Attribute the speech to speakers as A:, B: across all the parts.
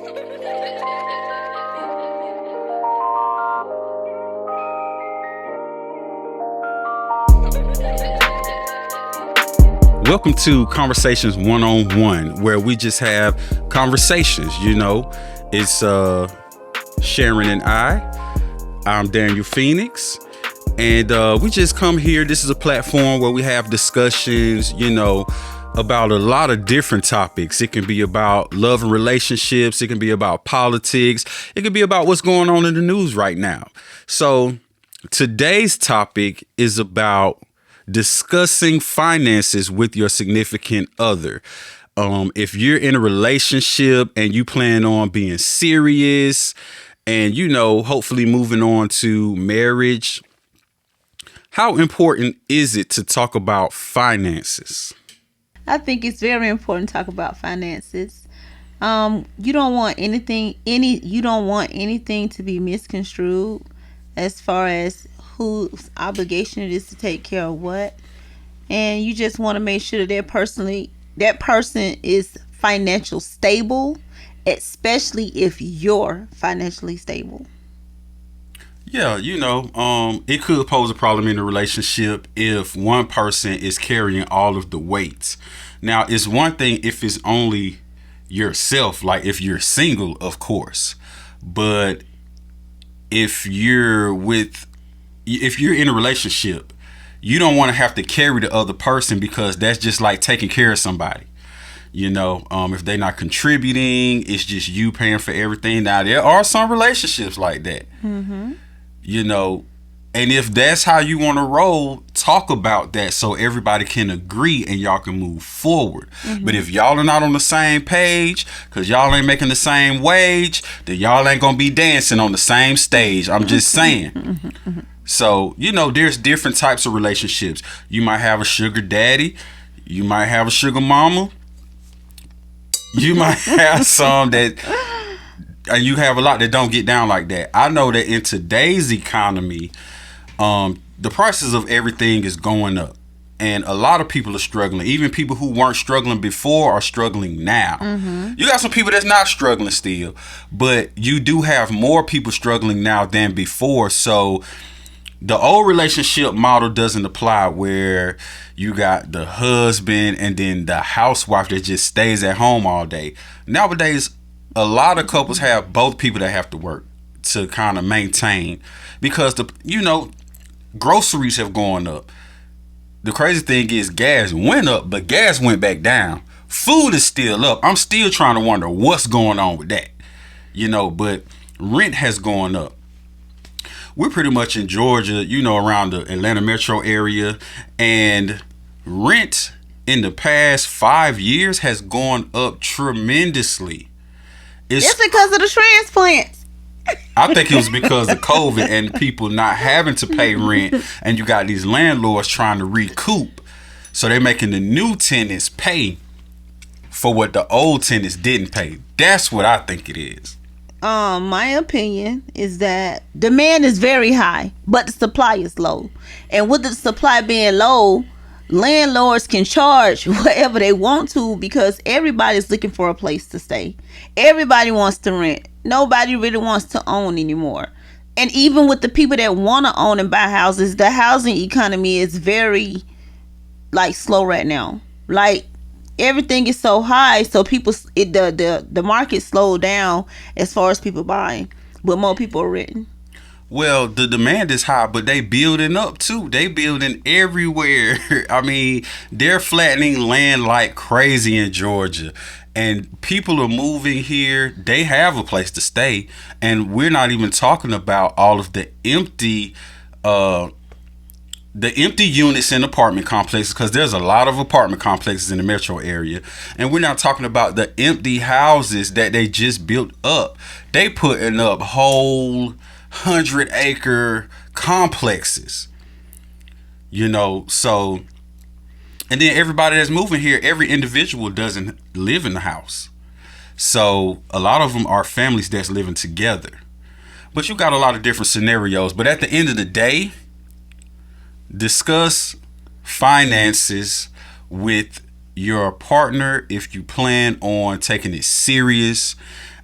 A: Welcome to Conversations One-on-One, where we just have conversations, It's Sharon and I'm Daniel Phoenix, and we just come here. This is a platform where we have discussions, about a lot of different topics. It can be about love and relationships. It can be about politics. It can be about what's going on in the news right now. So today's topic is about discussing finances with your significant other. If you're in a relationship and you plan on being serious and, hopefully moving on to marriage, how important is it to talk about finances?
B: I think it's very important to talk about finances. You don't want anything to be misconstrued as far as whose obligation it is to take care of what, and you just want to make sure that that person is financially stable, especially if you're financially stable.
A: Yeah, it could pose a problem in a relationship if one person is carrying all of the weight. Now, it's one thing if it's only yourself, like if you're single, of course, but if you're in a relationship, you don't want to have to carry the other person, because that's just like taking care of somebody. If they're not contributing, it's just you paying for everything. Now, there are some relationships like that. Mm-hmm. And if that's how you want to roll, talk about that so everybody can agree and y'all can move forward. Mm-hmm. But if y'all are not on the same page, because y'all ain't making the same wage, then y'all ain't going to be dancing on the same stage. I'm just saying. Mm-hmm. So, there's different types of relationships. You might have a sugar daddy. You might have a sugar mama. You might have some that... And you have a lot that don't get down like that. I know that in today's economy, the prices of everything is going up. And a lot of people are struggling. Even people who weren't struggling before are struggling now. Mm-hmm. You got some people that's not struggling still. But you do have more people struggling now than before. So the old relationship model doesn't apply, where you got the husband and then the housewife that just stays at home all day. Nowadays, a lot of couples have both people that have to work to kind of maintain, because groceries have gone up. The crazy thing is gas went up, but gas went back down. Food is still up. I'm still trying to wonder what's going on with that. But rent has gone up. We're pretty much in Georgia, around the Atlanta metro area, and rent in the past 5 years has gone up tremendously.
B: It's because of the transplants.
A: I think it was because of COVID and people not having to pay rent, and you got these landlords trying to recoup. So they're making the new tenants pay for what the old tenants didn't pay. That's what I think it is.
B: My opinion is that demand is very high, but the supply is low. And with the supply being low, landlords can charge whatever they want to, because everybody's looking for a place to stay. Everybody wants to rent. Nobody really wants to own anymore. And even with the people that want to own and buy houses, the housing economy is very slow right now. Everything is so high, so the market slowed down as far as people buying, but more people are renting.
A: Well, the demand is high, but they building up too. They building everywhere. I mean, they're flattening land like crazy in Georgia, and people are moving here. They have a place to stay, and we're not even talking about all of the empty units in apartment complexes, because there's a lot of apartment complexes in the metro area, and we're not talking about the empty houses that they just built up. They putting up whole 100-acre complexes, so, and then everybody that's moving here, every individual doesn't live in the house. So a lot of them are families that's living together. But you got a lot of different scenarios. But at the end of the day, discuss finances with your partner if you plan on taking it serious.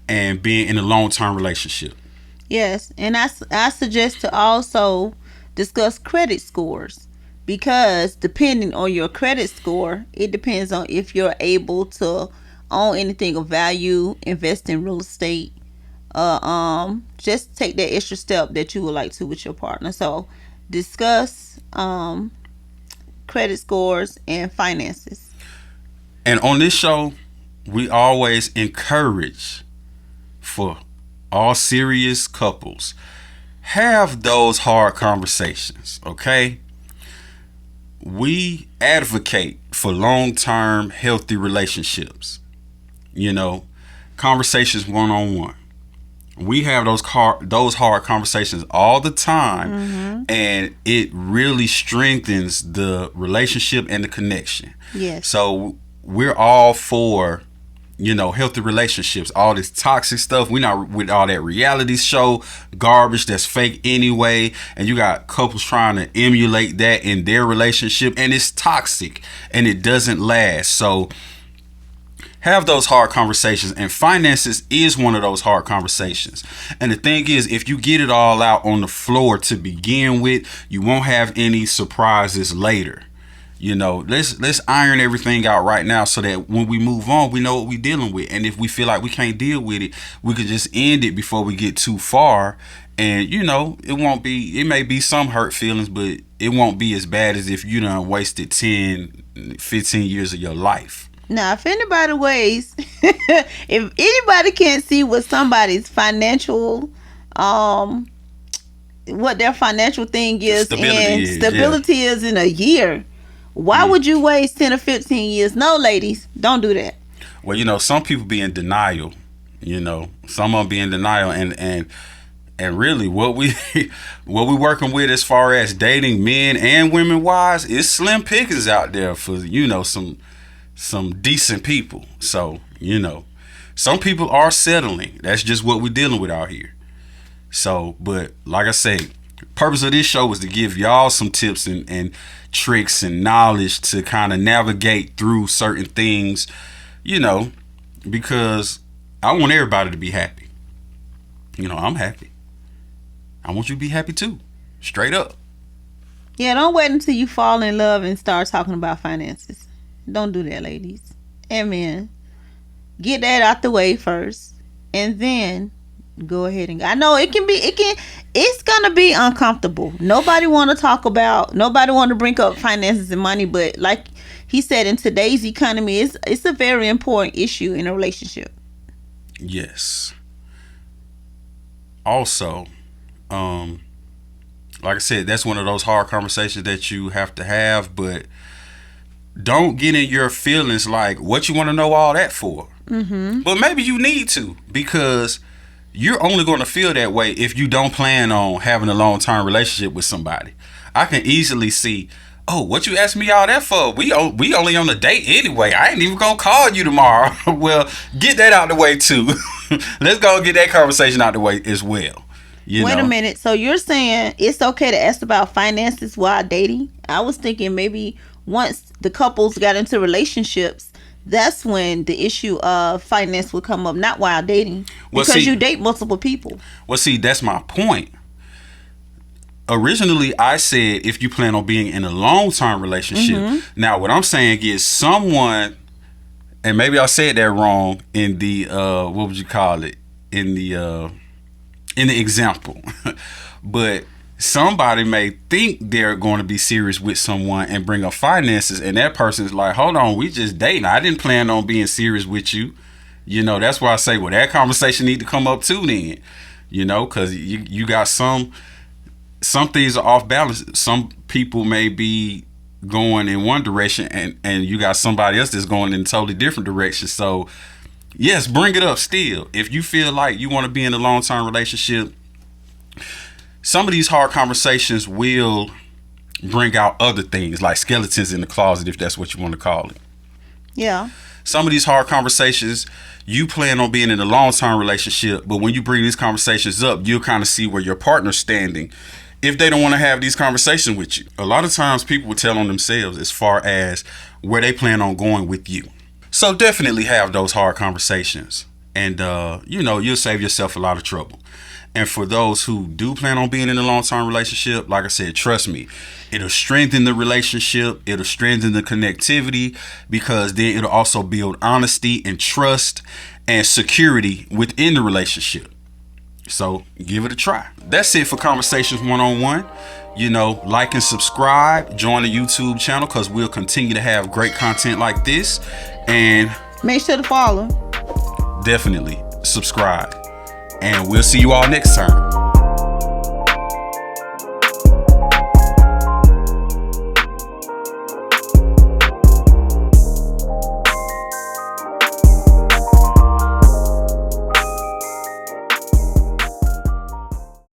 A: and being in a long-term relationship.
B: Yes, and I suggest to also discuss credit scores, because depending on your credit score, it depends on if you're able to own anything of value, invest in real estate, just take that extra step that you would like to with your partner. So discuss credit scores and finances.
A: And on this show, we always encourage for all serious couples, have those hard conversations, okay? We advocate for long-term healthy relationships. You know, conversations one-on-one. We have those hard conversations all the time, and it really strengthens the relationship and the connection.
B: Yes.
A: So we're all for, healthy relationships. All this toxic stuff, we're not with all that reality show garbage that's fake anyway. And you got couples trying to emulate that in their relationship, and it's toxic and it doesn't last. So have those hard conversations, and finances is one of those hard conversations. And the thing is, if you get it all out on the floor to begin with, you won't have any surprises later. Let's iron everything out right now, so that when we move on, we know what we're dealing with. And if we feel like we can't deal with it, we could just end it before we get too far. And it may be some hurt feelings, but it won't be as bad as if you done wasted 10, 15 years of your life.
B: Now, if anybody weighs, if anybody can't see what somebody's financial, what their financial thing is, stability is in a year, why would you waste 10 or 15 years? No, ladies, don't do that.
A: Well, some people be in denial. Some of them be in denial, and really, what we working with as far as dating men and women wise is slim pickings out there for some decent people. So some people are settling. That's just what we're dealing with out here. So, but like I say, purpose of this show was to give y'all some tips and tricks and knowledge to kind of navigate through certain things, because I want everybody to be happy. I'm happy. I want you to be happy too. Straight up.
B: Yeah, don't wait until you fall in love and start talking about finances. Don't do that, ladies and men. Get that out the way first, and then go ahead and. I know it's gonna be uncomfortable. Nobody want to bring up finances and money, but like he said, in today's economy, it's a very important issue in a relationship.
A: Yes. Also, like I said, that's one of those hard conversations that you have to have, but don't get in your feelings like, what you want to know all that for? But maybe you need to, because you're only going to feel that way if you don't plan on having a long-term relationship with somebody. I can easily see, oh, what you asked me all that for? We only on a date anyway. I ain't even going to call you tomorrow. Well, get that out the way too. Let's go get that conversation out the way as well.
B: Wait a minute. So you're saying it's okay to ask about finances while dating? I was thinking maybe once the couples got into relationships, that's when the issue of finance would come up, not while dating. Because you date multiple people.
A: Well, see, that's my point. Originally, I said if you plan on being in a long-term relationship. Now, what I'm saying is someone, and maybe I said that wrong in the, what would you call it? In the example. But somebody may think they're going to be serious with someone and bring up finances, and that person's like, hold on, we just dating. I didn't plan on being serious with you. That's why I say, well, that conversation need to come up too then. Because you got some things are off balance. Some people may be going in one direction, and you got somebody else that's going in a totally different direction. So yes, bring it up still. If you feel like you want to be in a long-term relationship, some of these hard conversations will bring out other things, like skeletons in the closet, if that's what you want to call it.
B: Yeah.
A: Some of these hard conversations, you plan on being in a long-term relationship, but when you bring these conversations up, you'll kind of see where your partner's standing if they don't want to have these conversations with you. A lot of times people will tell on themselves as far as where they plan on going with you. So definitely have those hard conversations. and you'll save yourself a lot of trouble. And for those who do plan on being in a long-term relationship, like I said, trust me, it'll strengthen the relationship, it'll strengthen the connectivity, because then it'll also build honesty and trust and security within the relationship. So give it a try. That's it for Conversations One-on-One. Like and subscribe, join the YouTube channel, because we'll continue to have great content like this. And
B: make sure to follow.
A: Definitely subscribe. And we'll see you all next time.